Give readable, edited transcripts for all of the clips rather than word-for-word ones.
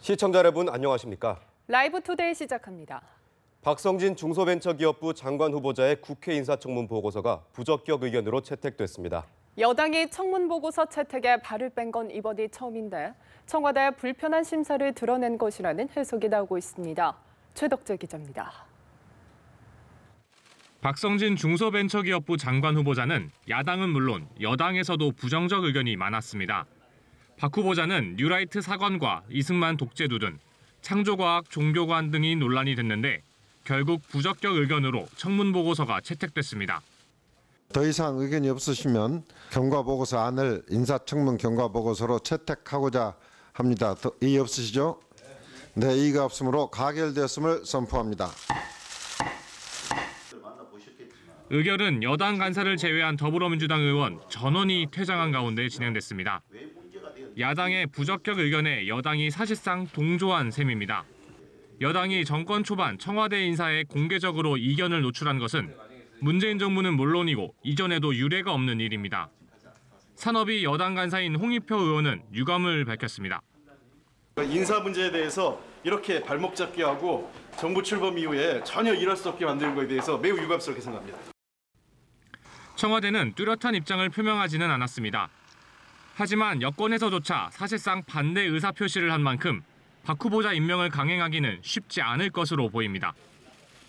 시청자 여러분 안녕하십니까? 라이브 투데이 시작합니다. 박성진 중소벤처기업부 장관 후보자의 국회 인사청문 보고서가 부적격 의견으로 채택됐습니다. 여당이 청문 보고서 채택에 발을 뺀 건 이번이 처음인데 청와대의 불편한 심사를 드러낸 것이라는 해석이 나오고 있습니다. 최덕재 기자입니다. 박성진 중소벤처기업부 장관 후보자는 야당은 물론 여당에서도 부정적 의견이 많았습니다. 박 후보자는 뉴라이트 사건과 이승만 독재두 등 창조과학 종교관 등이 논란이 됐는데 결국 부적격 의견으로 청문 보고서가 채택됐습니다. 더 이상 의견이 없으시면 경과보고서 안을 인사청문 경과보고서로 채택하고자 합니다. 이의 없으시죠? 네, 이의가 없으므로 가결되었음을 선포합니다. 의결은 여당 간사를 제외한 더불어민주당 의원 전원이 퇴장한 가운데 진행됐습니다. 야당의 부적격 의견에 여당이 사실상 동조한 셈입니다. 여당이 정권 초반 청와대 인사에 공개적으로 이견을 노출한 것은 문재인 정부는 물론이고 이전에도 유례가 없는 일입니다. 산업이 여당 간사인 홍익표 의원은 유감을 밝혔습니다. 인사 문제에 대해서 이렇게 발목 잡게 하고 정부 출범 이후에 전혀 일할 수 없게 만드는 것에 대해서 매우 유감스럽게 생각합니다. 청와대는 뚜렷한 입장을 표명하지는 않았습니다. 하지만 여권에서조차 사실상 반대 의사표시를 한 만큼 박 후보자 임명을 강행하기는 쉽지 않을 것으로 보입니다.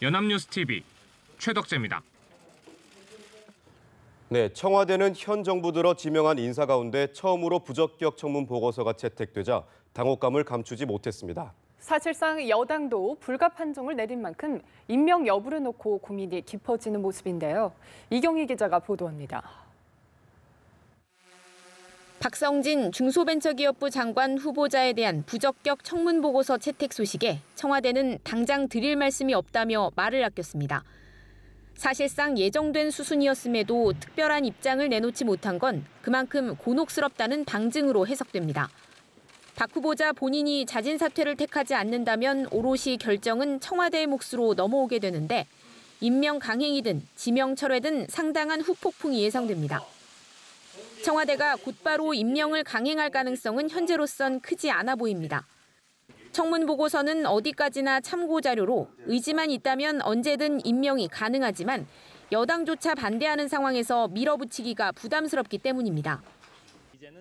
연합뉴스TV 최덕재입니다. 네, 청와대는 현 정부 들어 지명한 인사 가운데 처음으로 부적격 청문 보고서가 채택되자 당혹감을 감추지 못했습니다. 사실상 여당도 불가 판정을 내린 만큼 임명 여부를 놓고 고민이 깊어지는 모습인데요. 이경희 기자가 보도합니다. 박성진 중소벤처기업부 장관 후보자에 대한 부적격 청문 보고서 채택 소식에 청와대는 당장 드릴 말씀이 없다며 말을 아꼈습니다. 사실상 예정된 수순이었음에도 특별한 입장을 내놓지 못한 건 그만큼 곤혹스럽다는 방증으로 해석됩니다. 박 후보자 본인이 자진 사퇴를 택하지 않는다면 오롯이 결정은 청와대의 몫으로 넘어오게 되는데 임명 강행이든 지명 철회든 상당한 후폭풍이 예상됩니다. 청와대가 곧바로 임명을 강행할 가능성은 현재로선 크지 않아 보입니다. 청문 보고서는 어디까지나 참고 자료로 의지만 있다면 언제든 임명이 가능하지만 여당조차 반대하는 상황에서 밀어붙이기가 부담스럽기 때문입니다.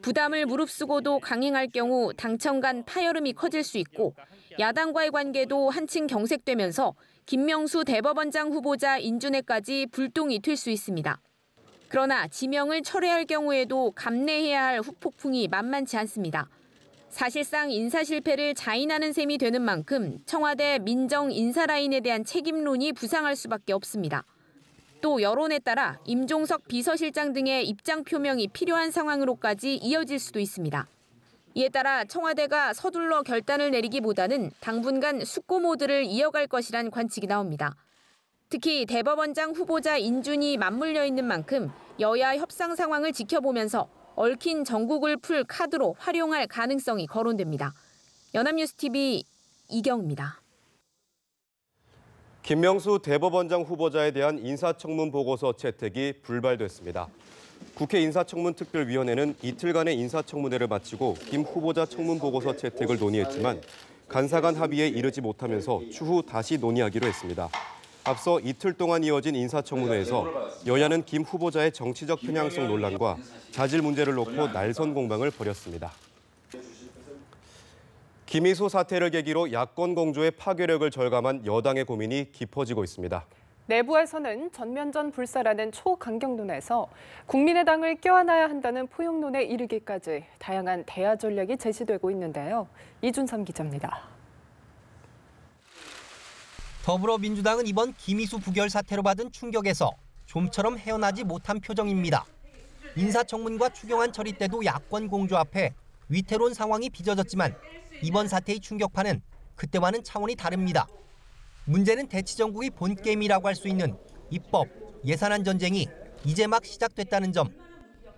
부담을 무릅쓰고도 강행할 경우 당청 간 파열음이 커질 수 있고 야당과의 관계도 한층 경색되면서 김명수 대법원장 후보자 인준에까지 불똥이 튈 수 있습니다. 그러나 지명을 철회할 경우에도 감내해야 할 후폭풍이 만만치 않습니다. 사실상 인사 실패를 자인하는 셈이 되는 만큼 청와대 민정 인사 라인에 대한 책임론이 부상할 수밖에 없습니다. 또 여론에 따라 임종석 비서실장 등의 입장 표명이 필요한 상황으로까지 이어질 수도 있습니다. 이에 따라 청와대가 서둘러 결단을 내리기보다는 당분간 숙고 모드를 이어갈 것이란 관측이 나옵니다. 특히 대법원장 후보자 인준이 맞물려 있는 만큼 여야 협상 상황을 지켜보면서 얽힌 정국을 풀 카드로 활용할 가능성이 거론됩니다. 연합뉴스TV 이경입니다. 김명수 대법원장 후보자에 대한 인사청문 보고서 채택이 불발됐습니다. 국회 인사청문특별위원회는 이틀간의 인사청문회를 마치고 김 후보자 청문 보고서 채택을 논의했지만 간사 간 합의에 이르지 못하면서 추후 다시 논의하기로 했습니다. 앞서 이틀 동안 이어진 인사청문회에서 여야는 김 후보자의 정치적 편향성 논란과 자질 문제를 놓고 날선 공방을 벌였습니다. 김희수 사태를 계기로 야권 공조의 파괴력을 절감한 여당의 고민이 깊어지고 있습니다. 내부에서는 전면전 불사라는 초강경론에서 국민의당을 껴안아야 한다는 포용론에 이르기까지 다양한 대화 전략이 제시되고 있는데요. 이준삼 기자입니다. 더불어민주당은 이번 김희수 부결 사태로 받은 충격에서 좀처럼 헤어나지 못한 표정입니다. 인사청문과 추경안 처리 때도 야권 공조 앞에 위태로운 상황이 빚어졌지만 이번 사태의 충격파는 그때와는 차원이 다릅니다. 문제는 대치정국이 본게임이라고 할 수 있는 입법, 예산안 전쟁이 이제 막 시작됐다는 점.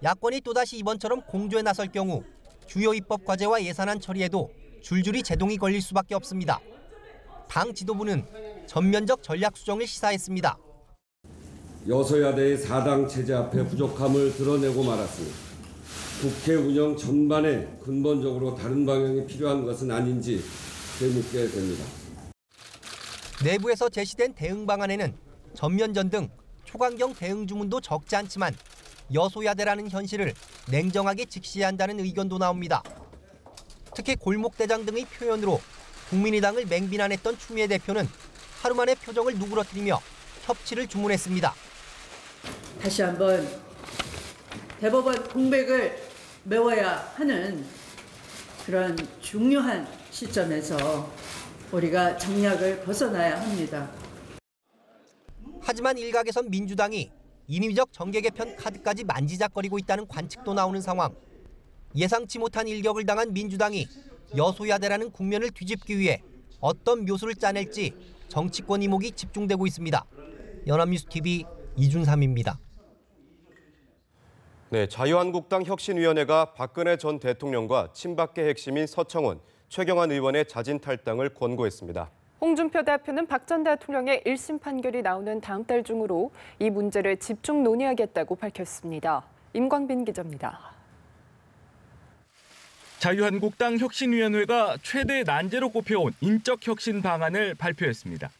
야권이 또다시 이번처럼 공조에 나설 경우 주요 입법 과제와 예산안 처리에도 줄줄이 제동이 걸릴 수밖에 없습니다. 당 지도부는 전면적 전략 수정을 시사했습니다. 여소야대의 4당 체제 앞에 부족함을 드러내고 말았습니다. 국회 운영 전반에 근본적으로 다른 방향이 필요한 것은 아닌지 되묻게 됩니다. 내부에서 제시된 대응 방안에는 전면전 등 초강경 대응 주문도 적지 않지만 여소야대라는 현실을 냉정하게 직시해야 한다는 의견도 나옵니다. 특히 골목대장 등의 표현으로 국민의당을 맹비난했던 추미애 대표는 하루 만에 표정을 누그러뜨리며 협치를 주문했습니다. 다시 한번 대법원 공백을 메워야 하는 그런 중요한 시점에서 우리가 정략을 벗어나야 합니다. 하지만 일각에선 민주당이 인위적 정계 개편 카드까지 만지작거리고 있다는 관측도 나오는 상황. 예상치 못한 일격을 당한 민주당이 여소야대라는 국면을 뒤집기 위해 어떤 묘수를 짜낼지 정치권 이목이 집중되고 있습니다. 연합뉴스TV 이준삼입니다. 네, 자유한국당 혁신위원회가 박근혜 전 대통령과 친박계 핵심인 서청원, 최경환 의원의 자진 탈당을 권고했습니다. 홍준표 대표는 박 전 대통령의 1심 판결이 나오는 다음 달 중으로 이 문제를 집중 논의하겠다고 밝혔습니다. 임광빈 기자입니다. 자유한국당 혁신위원회가 최대 난제로 꼽혀온 인적 혁신 방안을 발표했습니다.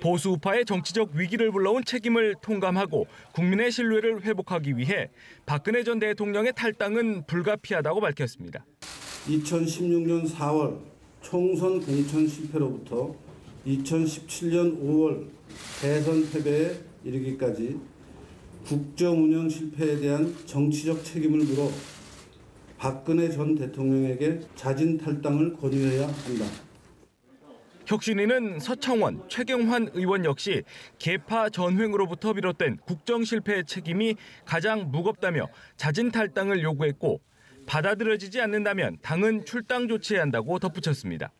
보수 우파의 정치적 위기를 불러온 책임을 통감하고 국민의 신뢰를 회복하기 위해 박근혜 전 대통령의 탈당은 불가피하다고 밝혔습니다. 2016년 4월 총선 공천 실패로부터 2017년 5월 대선 패배에 이르기까지 국정 운영 실패에 대한 정치적 책임을 물어 박근혜 전 대통령에게 자진 탈당을 권유해야 한다. 혁신위는 서청원, 최경환 의원 역시 계파 전횡으로부터 비롯된 국정 실패의 책임이 가장 무겁다며 자진 탈당을 요구했고 받아들여지지 않는다면 당은 출당 조치해야 한다고 덧붙였습니다.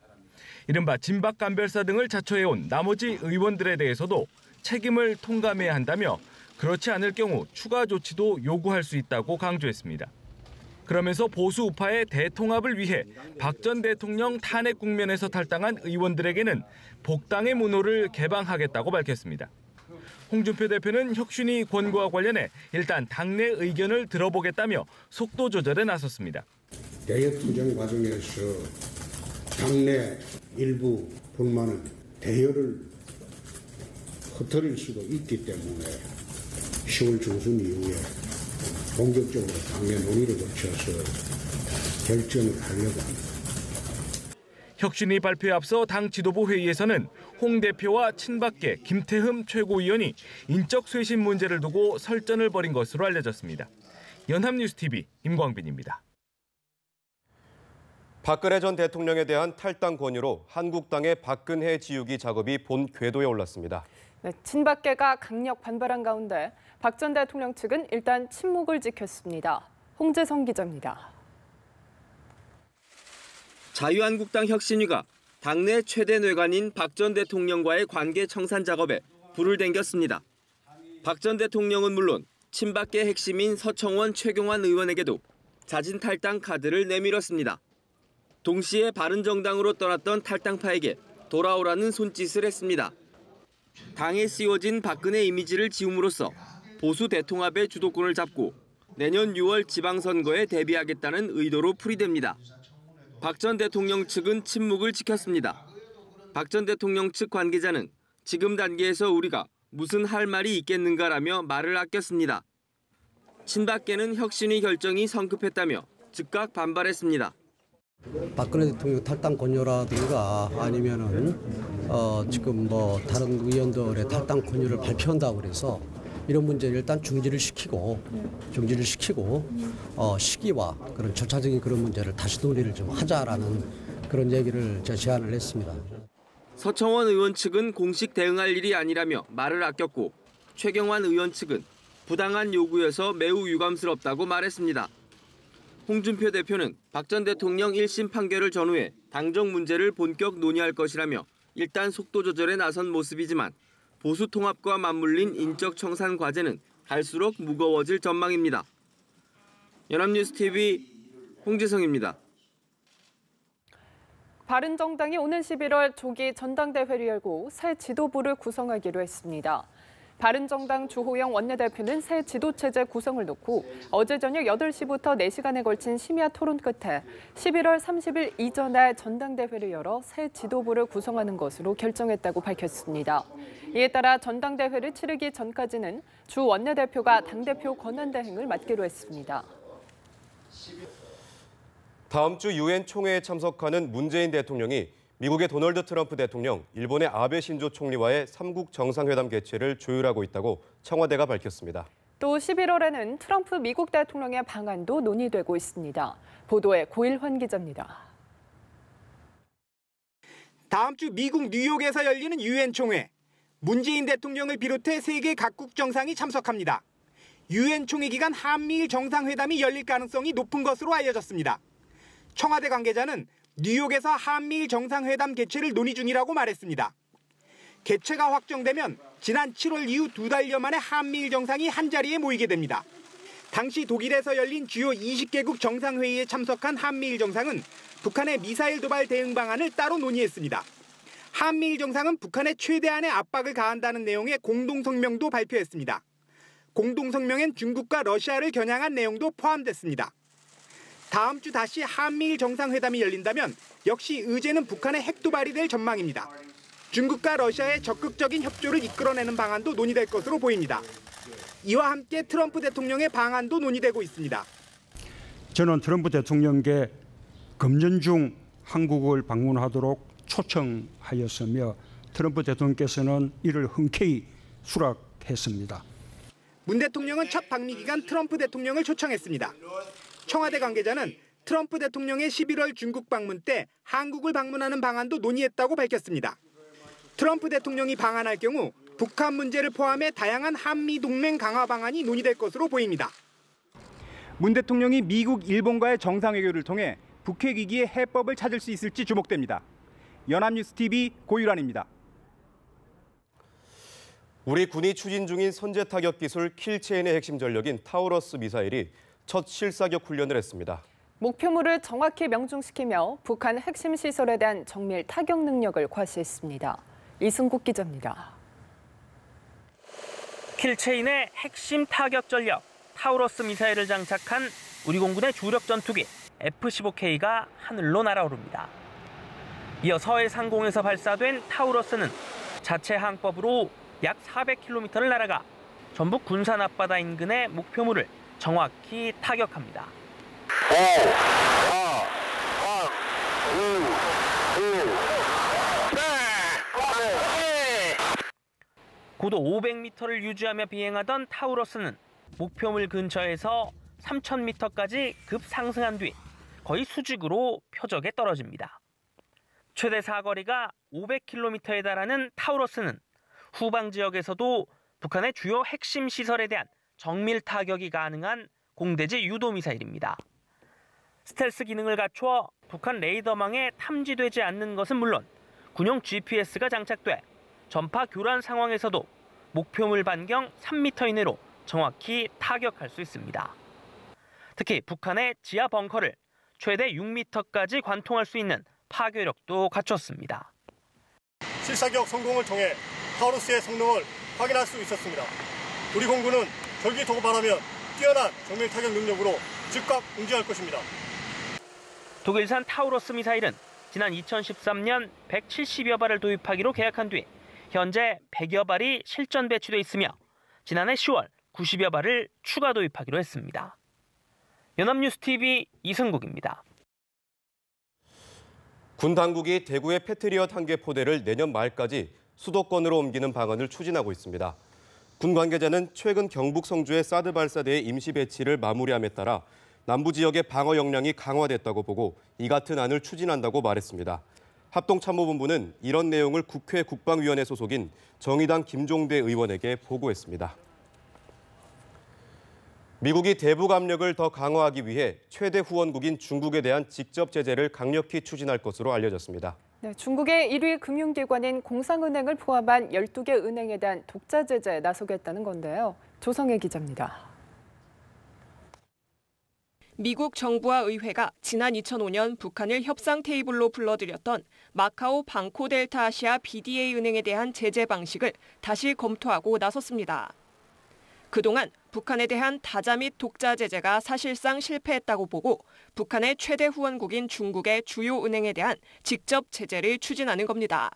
이른바 진박 간별사 등을 자처해온 나머지 의원들에 대해서도 책임을 통감해야 한다며 그렇지 않을 경우 추가 조치도 요구할 수 있다고 강조했습니다. 그러면서 보수 우파의 대통합을 위해 박 전 대통령 탄핵 국면에서 탈당한 의원들에게는 복당의 문호를 개방하겠다고 밝혔습니다. 홍준표 대표는 혁신위 권고와 관련해 일단 당내 의견을 들어보겠다며 속도 조절에 나섰습니다. 개혁 투쟁 과정에서 당내 일부 불만은 대여를 흐트릴 수도 있기 때문에 10월 중순 이후에 본격적으로 당내 논의를 거쳐서 결정을 하려고 합니다. 혁신위 발표에 앞서 당 지도부 회의에서는 홍 대표와 친박계 김태흠 최고위원이 인적 쇄신 문제를 두고 설전을 벌인 것으로 알려졌습니다. 연합뉴스TV 임광빈입니다. 박근혜 전 대통령에 대한 탈당 권유로 한국당의 박근혜 지우기 작업이 본 궤도에 올랐습니다. 네, 친박계가 강력 반발한 가운데 박 전 대통령 측은 일단 침묵을 지켰습니다. 홍재성 기자입니다. 자유한국당 혁신위가 당내 최대 뇌관인 박 전 대통령과의 관계 청산 작업에 불을 댕겼습니다. 박 전 대통령은 물론 친박계 핵심인 서청원, 최경환 의원에게도 자진 탈당 카드를 내밀었습니다. 동시에 바른정당으로 떠났던 탈당파에게 돌아오라는 손짓을 했습니다. 당에 씌워진 박근혜 이미지를 지움으로써 보수 대통합의 주도권을 잡고 내년 6월 지방선거에 대비하겠다는 의도로 풀이됩니다. 박 전 대통령 측은 침묵을 지켰습니다. 박 전 대통령 측 관계자는 지금 단계에서 우리가 무슨 할 말이 있겠는가라며 말을 아꼈습니다. 친박계는 혁신위 결정이 성급했다며 즉각 반발했습니다. 박근혜 대통령 탈당 권유라든가 아니면은 지금 뭐 다른 의원들의 탈당 권유를 발표한다고 그래서 이런 문제를 일단 중지를 시키고 시기와 그런 절차적인 그런 문제를 다시 논의를 좀 하자라는 그런 얘기를 제가 제안을 했습니다. 서청원 의원 측은 공식 대응할 일이 아니라며 말을 아꼈고 최경환 의원 측은 부당한 요구여서 매우 유감스럽다고 말했습니다. 홍준표 대표는 박 전 대통령 1심 판결을 전후해 당정 문제를 본격 논의할 것이라며 일단 속도 조절에 나선 모습이지만 보수 통합과 맞물린 인적 청산 과제는 갈수록 무거워질 전망입니다. 연합뉴스TV 홍재성입니다. 바른정당이 오는 11월 조기 전당대회를 열고 새 지도부를 구성하기로 했습니다. 바른정당 주호영 원내대표는 새 지도체제 구성을 놓고 어제 저녁 8시부터 4시간에 걸친 심야 토론 끝에 11월 30일 이전에 전당대회를 열어 새 지도부를 구성하는 것으로 결정했다고 밝혔습니다. 이에 따라 전당대회를 치르기 전까지는 주 원내대표가 당대표 권한대행을 맡기로 했습니다. 다음 주 유엔 총회에 참석하는 문재인 대통령이 미국의 도널드 트럼프 대통령, 일본의 아베 신조 총리와의 3국 정상회담 개최를 조율하고 있다고 청와대가 밝혔습니다. 또 11월에는 트럼프 미국 대통령의 방안도 논의되고 있습니다. 보도에 고일환 기자입니다. 다음 주 미국 뉴욕에서 열리는 유엔 총회. 문재인 대통령을 비롯해 세계 각국 정상이 참석합니다. 유엔 총회 기간 한미일 정상회담이 열릴 가능성이 높은 것으로 알려졌습니다. 청와대 관계자는 뉴욕에서 한미일 정상회담 개최를 논의 중이라고 말했습니다. 개최가 확정되면 지난 7월 이후 2달여 만에 한미일 정상이 한자리에 모이게 됩니다. 당시 독일에서 열린 주요 20개국 정상회의에 참석한 한미일 정상은 북한의 미사일 도발 대응 방안을 따로 논의했습니다. 한미일 정상은 북한에 최대한의 압박을 가한다는 내용의 공동성명도 발표했습니다. 공동성명엔 중국과 러시아를 겨냥한 내용도 포함됐습니다. 다음 주 다시 한미일 정상회담이 열린다면 역시 의제는 북한의 핵도발이 될 전망입니다. 중국과 러시아의 적극적인 협조를 이끌어내는 방안도 논의될 것으로 보입니다. 이와 함께 트럼프 대통령의 방안도 논의되고 있습니다. 저는 트럼프 대통령께 금년 중 한국을 방문하도록 초청하였으며 트럼프 대통령께서는 이를 흔쾌히 수락했습니다. 문 대통령은 첫 방미 기간 트럼프 대통령을 초청했습니다. 청와대 관계자는 트럼프 대통령의 11월 중국 방문 때 한국을 방문하는 방안도 논의했다고 밝혔습니다. 트럼프 대통령이 방한할 경우 북한 문제를 포함해 다양한 한미 동맹 강화 방안이 논의될 것으로 보입니다. 문 대통령이 미국, 일본과의 정상회교를 통해 북핵 위기의 해법을 찾을 수 있을지 주목됩니다. 연합뉴스TV 고유란입니다. 우리 군이 추진 중인 선제 타격 기술 킬체인의 핵심 전력인 타우러스 미사일이 첫 실사격 훈련을 했습니다. 목표물을 정확히 명중시키며 북한 핵심 시설에 대한 정밀 타격 능력을 과시했습니다. 이승국 기자입니다. 킬체인의 핵심 타격 전력 타우러스 미사일을 장착한 우리 공군의 주력 전투기 F-15K가 하늘로 날아오릅니다. 이어 서해 상공에서 발사된 타우러스는 자체 항법으로 약 400km를 날아가 전북 군산 앞바다 인근의 목표물을 정확히 타격합니다. 5, 4, 3, 2, 1. 고도 500m를 유지하며 비행하던 타우러스는 목표물 근처에서 3000m까지 급상승한 뒤 거의 수직으로 표적에 떨어집니다. 최대 사거리가 500km에 달하는 타우러스는 후방 지역에서도 북한의 주요 핵심 시설에 대한 정밀 타격이 가능한 공대지 유도 미사일입니다. 스텔스 기능을 갖추어 북한 레이더망에 탐지되지 않는 것은 물론 군용 GPS가 장착돼 전파 교란 상황에서도 목표물 반경 3m 이내로 정확히 타격할 수 있습니다. 특히 북한의 지하 벙커를 최대 6m까지 관통할 수 있는 파괴력도 갖췄습니다. 실사격 성공을 통해 타우러스의 성능을 확인할 수 있었습니다. 우리 공군은 절기토고 바라면 뛰어난 정밀 타격 능력으로 즉각 응징할 것입니다. 독일산 타우러스 미사일은 지난 2013년 170여 발을 도입하기로 계약한 뒤 현재 100여 발이 실전 배치돼 있으며 지난해 10월 90여 발을 추가 도입하기로 했습니다. 연합뉴스TV 이승국입니다. 군 당국이 대구의 패트리엇 한 개 포대를 내년 말까지 수도권으로 옮기는 방안을 추진하고 있습니다. 군 관계자는 최근 경북 성주의 사드 발사대의 임시 배치를 마무리함에 따라 남부 지역의 방어 역량이 강화됐다고 보고 이 같은 안을 추진한다고 말했습니다. 합동참모본부는 이런 내용을 국회 국방위원회 소속인 정의당 김종대 의원에게 보고했습니다. 미국이 대북 압력을 더 강화하기 위해 최대 후원국인 중국에 대한 직접 제재를 강력히 추진할 것으로 알려졌습니다. 네, 중국의 1위 금융기관인 공상은행을 포함한 12개 은행에 대한 독자 제재에 나서겠다는 건데요. 조성혜 기자입니다. 미국 정부와 의회가 지난 2005년 북한을 협상 테이블로 불러들였던 마카오 방코델타 아시아 BDA 은행에 대한 제재 방식을 다시 검토하고 나섰습니다. 그동안 북한에 대한 다자 및 독자 제재가 사실상 실패했다고 보고 북한의 최대 후원국인 중국의 주요 은행에 대한 직접 제재를 추진하는 겁니다.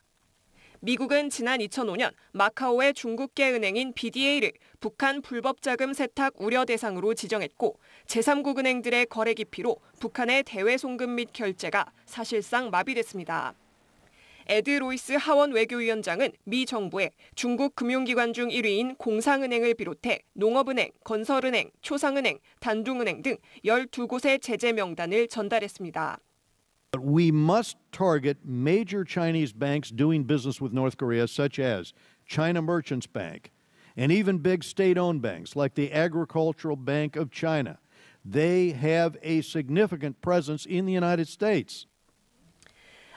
미국은 지난 2005년 마카오의 중국계 은행인 BDA를 북한 불법 자금 세탁 우려 대상으로 지정했고 제3국 은행들의 거래 기피로 북한의 대외 송금 및 결제가 사실상 마비됐습니다. 에드 로이스 하원 외교위원장은 미 정부에 중국 금융기관 중 1위인 공상은행을 비롯해 농업은행, 건설은행, 초상은행, 단둥은행 등 12곳의 제재 명단을 전달했습니다. We must target major Chinese banks doing business with North Korea, such as China Merchants Bank, and even big state-owned banks like the Agricultural Bank of China. They have a significant presence in the United States.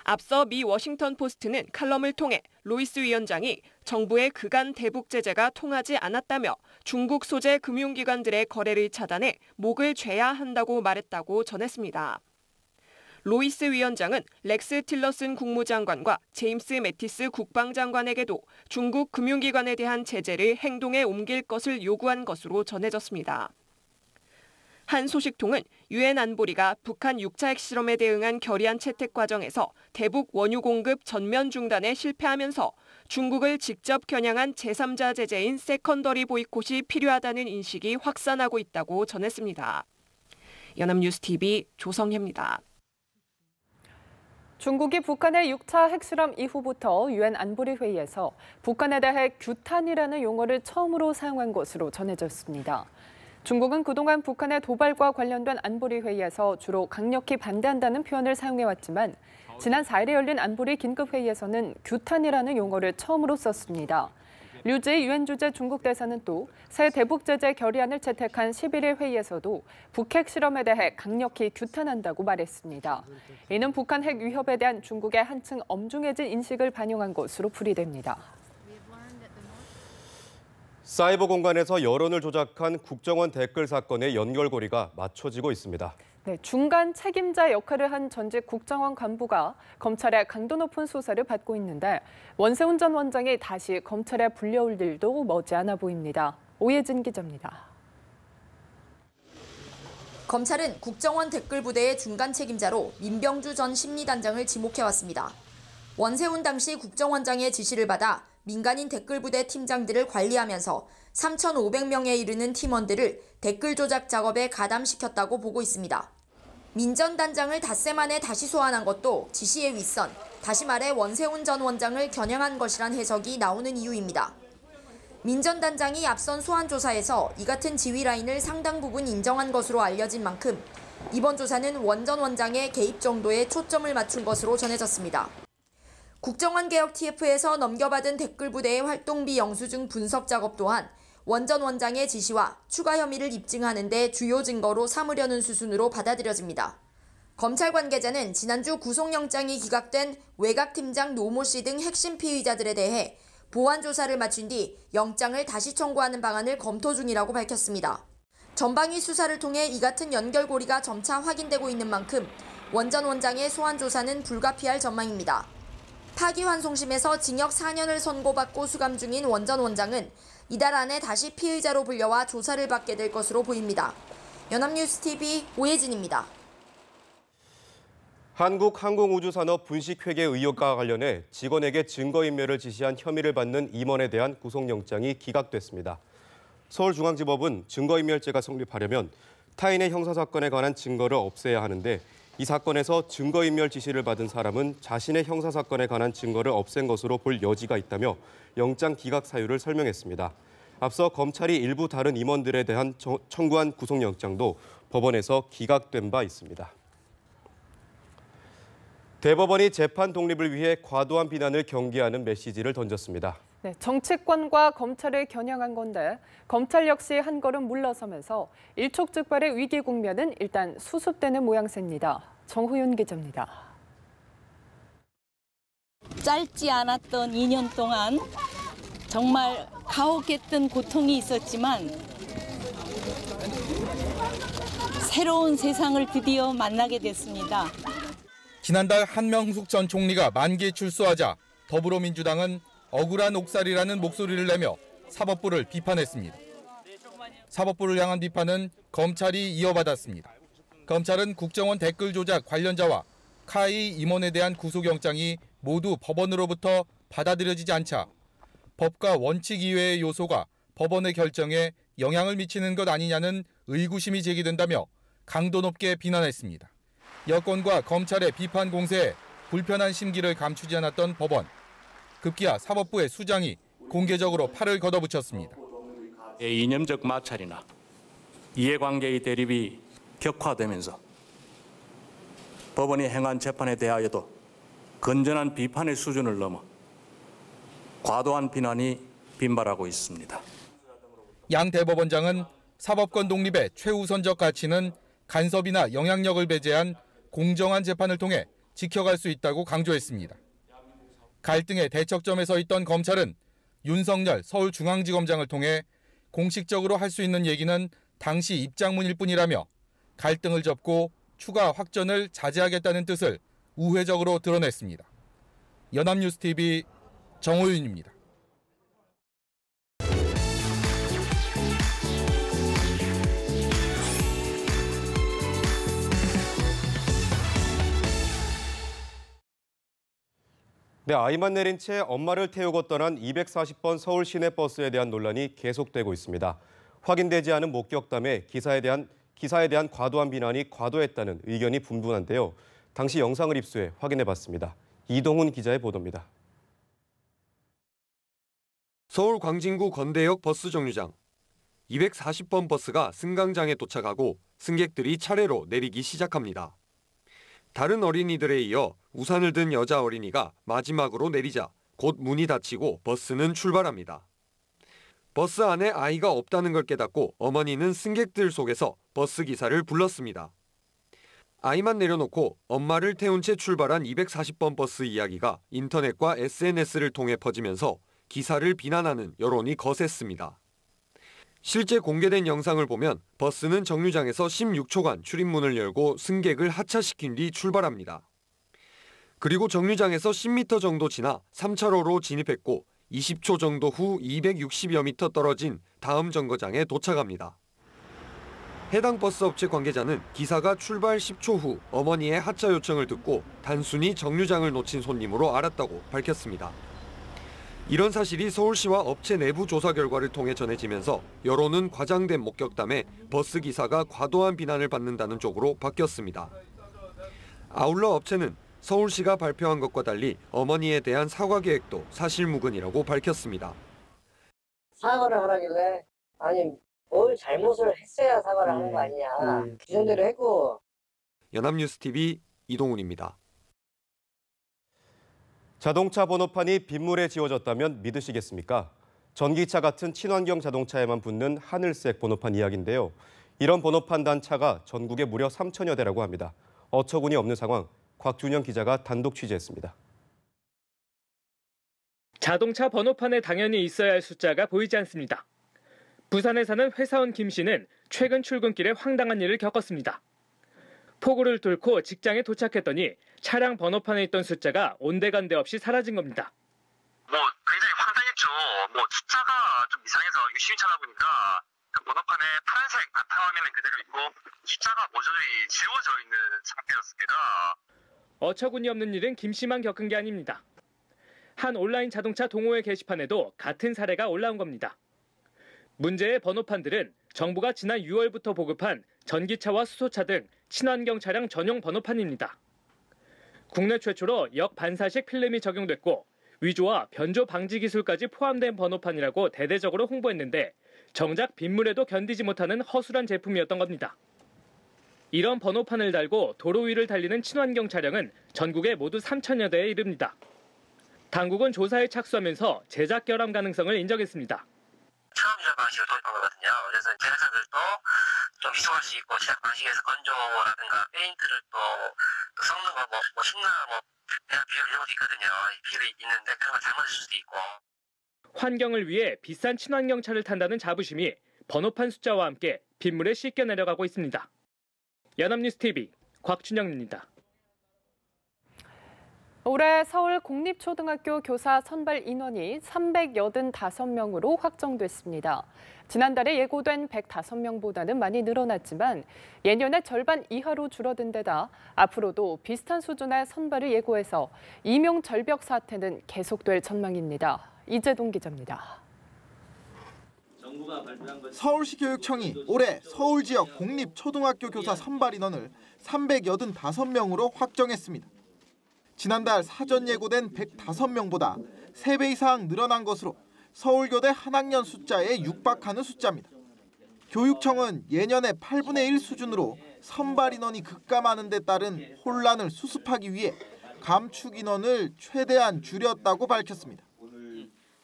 앞서 미 워싱턴 포스트는 칼럼을 통해 로이스 위원장이 정부의 그간 대북 제재가 통하지 않았다며 중국 소재 금융기관들의 거래를 차단해 목을 죄야 한다고 말했다고 전했습니다. 로이스 위원장은 렉스 틸러슨 국무장관과 제임스 매티스 국방장관에게도 중국 금융기관에 대한 제재를 행동에 옮길 것을 요구한 것으로 전해졌습니다. 한 소식통은 유엔 안보리가 북한 6차 핵실험에 대응한 결의안 채택 과정에서 대북 원유 공급 전면 중단에 실패하면서 중국을 직접 겨냥한 제3자 제재인 세컨더리 보이콧이 필요하다는 인식이 확산하고 있다고 전했습니다. 연합뉴스TV 조성혜입니다. 중국이 북한의 6차 핵실험 이후부터 유엔 안보리 회의에서 북한에 대해 규탄이라는 용어를 처음으로 사용한 것으로 전해졌습니다. 중국은 그동안 북한의 도발과 관련된 안보리 회의에서 주로 강력히 반대한다는 표현을 사용해왔지만 지난 4일에 열린 안보리 긴급회의에서는 규탄이라는 용어를 처음으로 썼습니다. 류지 유엔 주재 중국 대사는 또 새 대북 제재 결의안을 채택한 11일 회의에서도 북핵 실험에 대해 강력히 규탄한다고 말했습니다. 이는 북한 핵 위협에 대한 중국의 한층 엄중해진 인식을 반영한 것으로 풀이됩니다. 사이버 공간에서 여론을 조작한 국정원 댓글 사건의 연결고리가 맞춰지고 있습니다. 네, 중간 책임자 역할을 한 전직 국정원 간부가 검찰의 강도 높은 수사를 받고 있는데 원세훈 전 원장이 다시 검찰에 불려올 일도 머지않아 보입니다. 오예진 기자입니다. 검찰은 국정원 댓글 부대의 중간 책임자로 민병주 전 심리단장을 지목해왔습니다. 원세훈 당시 국정원장의 지시를 받아 민간인 댓글 부대 팀장들을 관리하면서 3,500명에 이르는 팀원들을 댓글 조작 작업에 가담시켰다고 보고 있습니다. 민 전 단장을 닷새 만에 다시 소환한 것도 지시의 윗선, 다시 말해 원세훈 전 원장을 겨냥한 것이란 해석이 나오는 이유입니다. 민 전 단장이 앞선 소환 조사에서 이 같은 지휘 라인을 상당 부분 인정한 것으로 알려진 만큼 이번 조사는 원 전 원장의 개입 정도에 초점을 맞춘 것으로 전해졌습니다. 국정원 개혁 TF에서 넘겨받은 댓글 부대의 활동비 영수증 분석 작업 또한 원 전 원장의 지시와 추가 혐의를 입증하는 데 주요 증거로 삼으려는 수순으로 받아들여집니다. 검찰 관계자는 지난주 구속영장이 기각된 외곽팀장 노모 씨 등 핵심 피의자들에 대해 보완 조사를 마친 뒤 영장을 다시 청구하는 방안을 검토 중이라고 밝혔습니다. 전방위 수사를 통해 이 같은 연결고리가 점차 확인되고 있는 만큼 원 전 원장의 소환 조사는 불가피할 전망입니다. 파기환송심에서 징역 4년을 선고받고 수감 중인 원 전 원장은 이달 안에 다시 피의자로 불려와 조사를 받게 될 것으로 보입니다. 연합뉴스TV 오예진입니다. 한국항공우주산업 분식회계 의혹과 관련해 직원에게 증거인멸을 지시한 혐의를 받는 임원에 대한 구속영장이 기각됐습니다. 서울중앙지법은 증거인멸죄가 성립하려면 타인의 형사사건에 관한 증거를 없애야 하는데 이 사건에서 증거인멸 지시를 받은 사람은 자신의 형사사건에 관한 증거를 없앤 것으로 볼 여지가 있다며 영장 기각 사유를 설명했습니다. 앞서 검찰이 일부 다른 임원들에 대한 청구한 구속영장도 법원에서 기각된 바 있습니다. 대법원이 재판 독립을 위해 과도한 비난을 경계하는 메시지를 던졌습니다. 네, 정치권과 검찰을 겨냥한 건데 검찰 역시 한 걸음 물러서면서 일촉즉발의 위기 국면은 일단 수습되는 모양새입니다. 정호윤 기자입니다. 짧지 않았던 2년 동안 정말 가혹했던 고통이 있었지만 새로운 세상을 드디어 만나게 됐습니다. 지난달 한명숙 전 총리가 만기에 출소하자 더불어민주당은 억울한 옥살이라는 목소리를 내며 사법부를 비판했습니다. 사법부를 향한 비판은 검찰이 이어받았습니다. 검찰은 국정원 댓글 조작 관련자와 카이 임원에 대한 구속영장이 모두 법원으로부터 받아들여지지 않자 법과 원칙 이외의 요소가 법원의 결정에 영향을 미치는 것 아니냐는 의구심이 제기된다며 강도 높게 비난했습니다. 여권과 검찰의 비판 공세에 불편한 심기를 감추지 않았던 법원. 급기야 사법부의 수장이 공개적으로 팔을 걷어붙였습니다. 이념적 마찰이나 이해관계의 대립이 격화되면서 법원이 행한 재판에 대하여도 건전한 비판의 수준을 넘어 과도한 비난이 빈발하고 있습니다. 양 대법원장은 사법권 독립의 최우선적 가치는 간섭이나 영향력을 배제한 공정한 재판을 통해 지켜갈 수 있다고 강조했습니다. 갈등의 대척점에 서 있던 검찰은 윤석열 서울중앙지검장을 통해 공식적으로 할 수 있는 얘기는 당시 입장문일 뿐이라며 갈등을 접고 추가 확전을 자제하겠다는 뜻을 우회적으로 드러냈습니다. 연합뉴스TV 정호윤입니다. 네, 아이만 내린 채 엄마를 태우고 떠난 240번 서울 시내버스에 대한 논란이 계속되고 있습니다. 확인되지 않은 목격담에 기사에 대한 과도한 비난이 과도했다는 의견이 분분한데요. 당시 영상을 입수해 확인해봤습니다. 이동훈 기자의 보도입니다. 서울 광진구 건대역 버스 정류장. 240번 버스가 승강장에 도착하고 승객들이 차례로 내리기 시작합니다. 다른 어린이들에 이어 우산을 든 여자 어린이가 마지막으로 내리자 곧 문이 닫히고 버스는 출발합니다. 버스 안에 아이가 없다는 걸 깨닫고 어머니는 승객들 속에서 버스 기사를 불렀습니다. 아이만 내려놓고 엄마를 태운 채 출발한 240번 버스 이야기가 인터넷과 SNS를 통해 퍼지면서 기사를 비난하는 여론이 거셌습니다. 실제 공개된 영상을 보면 버스는 정류장에서 16초간 출입문을 열고 승객을 하차시킨 뒤 출발합니다. 그리고 정류장에서 10m 정도 지나 3차로로 진입했고 20초 정도 후 260여 미터 떨어진 다음 정거장에 도착합니다. 해당 버스 업체 관계자는 기사가 출발 10초 후 어머니의 하차 요청을 듣고 단순히 정류장을 놓친 손님으로 알았다고 밝혔습니다. 이런 사실이 서울시와 업체 내부 조사 결과를 통해 전해지면서 여론은 과장된 목격담에 버스 기사가 과도한 비난을 받는다는 쪽으로 바뀌었습니다. 아울러 업체는 서울시가 발표한 것과 달리 어머니에 대한 사과 계획도 사실무근이라고 밝혔습니다. 사과를 하라길래 아니 뭘 잘못을 했어야 사과를 하는 거 아니냐. 규정대로 했고. 연합뉴스TV 이동훈입니다. 자동차 번호판이 빗물에 지워졌다면 믿으시겠습니까? 전기차 같은 친환경 자동차에만 붙는 하늘색 번호판 이야기인데요. 이런 번호판 단 차가 전국에 무려 3천여 대라고 합니다. 어처구니 없는 상황, 곽준영 기자가 단독 취재했습니다. 자동차 번호판에 당연히 있어야 할 숫자가 보이지 않습니다. 부산에 사는 회사원 김 씨는 최근 출근길에 황당한 일을 겪었습니다. 폭우를 뚫고 직장에 도착했더니 차량 번호판에 있던 숫자가 온데간데 없이 사라진 겁니다. 굉장히 황당했죠. 숫자가 좀 이상해서 유심히 찾아보니까 그 번호판에 파란색 바탕화면은 그대로 있고 숫자가 모조리 지워져 있는 상태였습니다. 어처구니 없는 일은 김 씨만 겪은 게 아닙니다. 한 온라인 자동차 동호회 게시판에도 같은 사례가 올라온 겁니다. 문제의 번호판들은 정부가 지난 6월부터 보급한 전기차와 수소차 등 친환경 차량 전용 번호판입니다. 국내 최초로 역반사식 필름이 적용됐고 위조와 변조 방지 기술까지 포함된 번호판이라고 대대적으로 홍보했는데 정작 빗물에도 견디지 못하는 허술한 제품이었던 겁니다. 이런 번호판을 달고 도로 위를 달리는 친환경 차량은 전국에 모두 3천여 대에 이릅니다. 당국은 조사에 착수하면서 제작 결함 가능성을 인정했습니다. 처음 제작 방식을 도입한 거거든요. 그래서 제작사들도 좀 희소할 수 있고 제작 방식에서 건조라든가 페인트를 또 성능과 신나 대략 비율 이런 것도 있거든요. 비율이 있는데 그런 걸 잘못했을 수도 있고. 환경을 위해 비싼 친환경 차를 탄다는 자부심이 번호판 숫자와 함께 빗물에 씻겨 내려가고 있습니다. 연합뉴스TV 곽준영입니다. 올해 서울 공립초등학교 교사 선발 인원이 385명으로 확정됐습니다. 지난달에 예고된 105명보다는 많이 늘어났지만 예년의 절반 이하로 줄어든 데다 앞으로도 비슷한 수준의 선발을 예고해서 임용 절벽 사태는 계속될 전망입니다. 이재동 기자입니다. 서울시 교육청이 올해 서울 지역 공립초등학교 교사 선발 인원을 385명으로 확정했습니다. 지난달 사전 예고된 105명보다 3배 이상 늘어난 것으로 서울교대 한 학년 숫자에 육박하는 숫자입니다. 교육청은 예년의 8분의 1 수준으로 선발 인원이 급감하는 데 따른 혼란을 수습하기 위해 감축 인원을 최대한 줄였다고 밝혔습니다.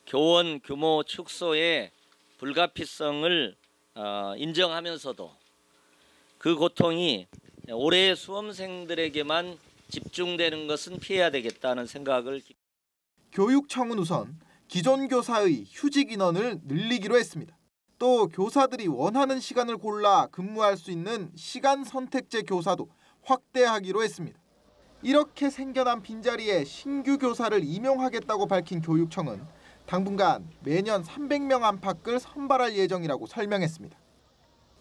교원 규모 축소의 불가피성을 인정하면서도 그 고통이 올해 수험생들에게만 집중되는 것은 피해야 되겠다는 생각을. 교육청은 우선 기존 교사의 휴직 인원을 늘리기로 했습니다. 또 교사들이 원하는 시간을 골라 근무할 수 있는 시간 선택제 교사도 확대하기로 했습니다. 이렇게 생겨난 빈자리에 신규 교사를 임용하겠다고 밝힌 교육청은 당분간 매년 300명 안팎을 선발할 예정이라고 설명했습니다.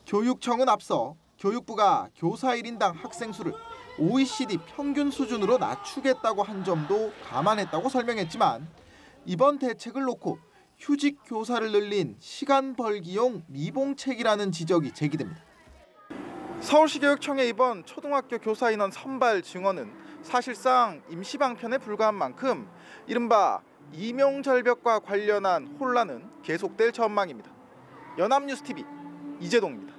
교육청은 앞서 교육부가 교사 1인당 학생 수를 OECD 평균 수준으로 낮추겠다고 한 점도 감안했다고 설명했지만 이번 대책을 놓고 휴직 교사를 늘린 시간 벌기용 미봉책이라는 지적이 제기됩니다. 서울시 교육청의 이번 초등학교 교사 인원 선발 증원은 사실상 임시방편에 불과한 만큼 이른바 임용 절벽과 관련한 혼란은 계속될 전망입니다. 연합뉴스TV 이재동입니다.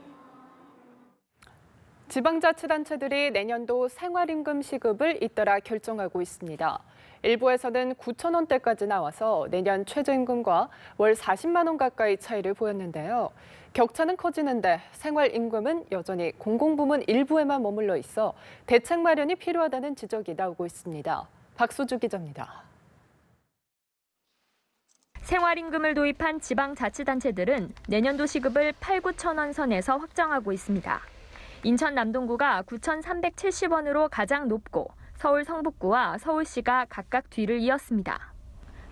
지방자치단체들이 내년도 생활임금 시급을 잇따라 결정하고 있습니다. 일부에서는 9천 원대까지 나와서 내년 최저임금과 월 40만 원 가까이 차이를 보였는데요. 격차는 커지는데 생활임금은 여전히 공공부문 일부에만 머물러 있어 대책 마련이 필요하다는 지적이 나오고 있습니다. 박수주 기자입니다. 생활임금을 도입한 지방자치단체들은 내년도 시급을 8, 9천 원 선에서 확정하고 있습니다. 인천 남동구가 9,370원으로 가장 높고 서울 성북구와 서울시가 각각 뒤를 이었습니다.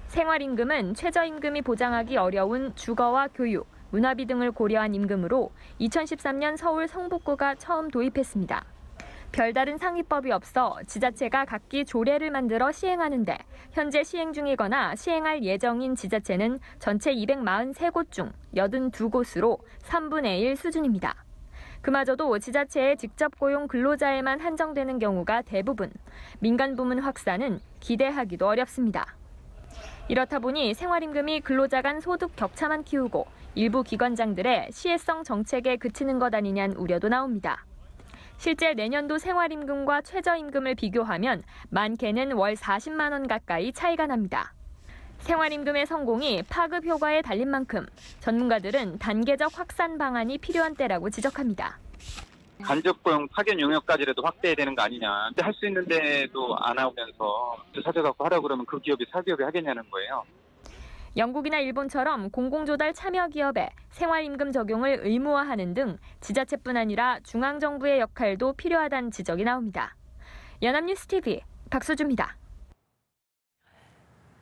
생활임금은 최저임금이 보장하기 어려운 주거와 교육, 문화비 등을 고려한 임금으로 2013년 서울 성북구가 처음 도입했습니다. 별다른 상위법이 없어 지자체가 각기 조례를 만들어 시행하는데 현재 시행 중이거나 시행할 예정인 지자체는 전체 243곳 중 82곳으로 3분의 1 수준입니다. 그마저도 지자체의 직접 고용 근로자에만 한정되는 경우가 대부분, 민간 부문 확산은 기대하기도 어렵습니다. 이렇다 보니 생활임금이 근로자 간 소득 격차만 키우고 일부 기관장들의 시혜성 정책에 그치는 것 아니냐는 우려도 나옵니다. 실제 내년도 생활임금과 최저임금을 비교하면 많게는 월 40만 원 가까이 차이가 납니다. 생활임금의 성공이 파급 효과에 달린 만큼 전문가들은 단계적 확산 방안이 필요한 때라고 지적합니다. 간접 고용 파견 용역까지라도 확대해야 되는 거 아니냐. 할 수 있는데도 안 하면서 사줘갖고 하라고 그러면 그 기업이 사기업이 하겠냐는 거예요. 영국이나 일본처럼 공공조달 참여 기업에 생활임금 적용을 의무화하는 등 지자체뿐 아니라 중앙정부의 역할도 필요하다는 지적이 나옵니다. 연합뉴스TV 박수주입니다.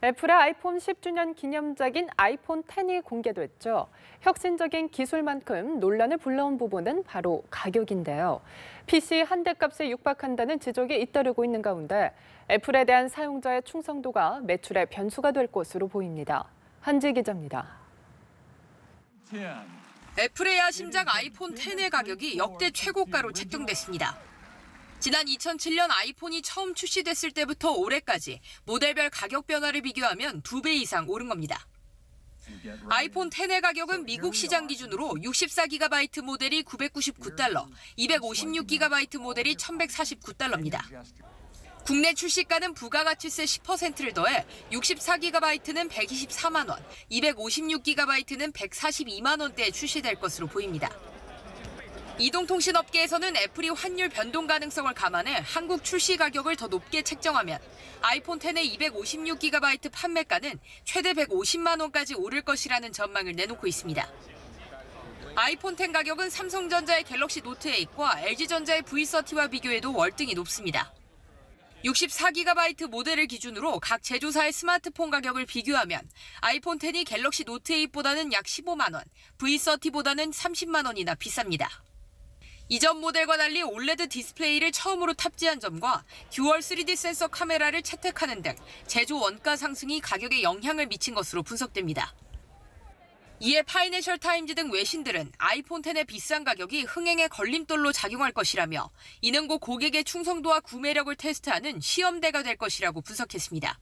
애플의 아이폰 10주년 기념작인 아이폰 X이 공개됐죠. 혁신적인 기술만큼 논란을 불러온 부분은 바로 가격인데요. PC 한 대 값에 육박한다는 지적이 잇따르고 있는 가운데 애플에 대한 사용자의 충성도가 매출의 변수가 될 것으로 보입니다. 한지 기자입니다. 애플의 야심작 아이폰 X의 가격이 역대 최고가로 책정됐습니다. 지난 2007년 아이폰이 처음 출시됐을 때부터 올해까지 모델별 가격 변화를 비교하면 2배 이상 오른 겁니다. 아이폰 X의 가격은 미국 시장 기준으로 64GB 모델이 $999, 256GB 모델이 $1149입니다. 국내 출시가는 부가가치세 10%를 더해 64GB는 124만 원, 256GB는 142만 원대에 출시될 것으로 보입니다. 이동통신업계에서는 애플이 환율 변동 가능성을 감안해 한국 출시 가격을 더 높게 책정하면 아이폰 X의 256GB 판매가는 최대 150만 원까지 오를 것이라는 전망을 내놓고 있습니다. 아이폰 X 가격은 삼성전자의 갤럭시 노트 8과 LG전자의 V30와 비교해도 월등히 높습니다. 64GB 모델을 기준으로 각 제조사의 스마트폰 가격을 비교하면 아이폰 X이 갤럭시 노트 8보다는 약 15만 원, V30보다는 30만 원이나 비쌉니다. 이전 모델과 달리 올레드 디스플레이를 처음으로 탑재한 점과 듀얼 3D 센서 카메라를 채택하는 등 제조 원가 상승이 가격에 영향을 미친 것으로 분석됩니다. 이에 파이낸셜 타임즈 등 외신들은 아이폰 X의 비싼 가격이 흥행의 걸림돌로 작용할 것이라며 이는 곧 고객의 충성도와 구매력을 테스트하는 시험대가 될 것이라고 분석했습니다.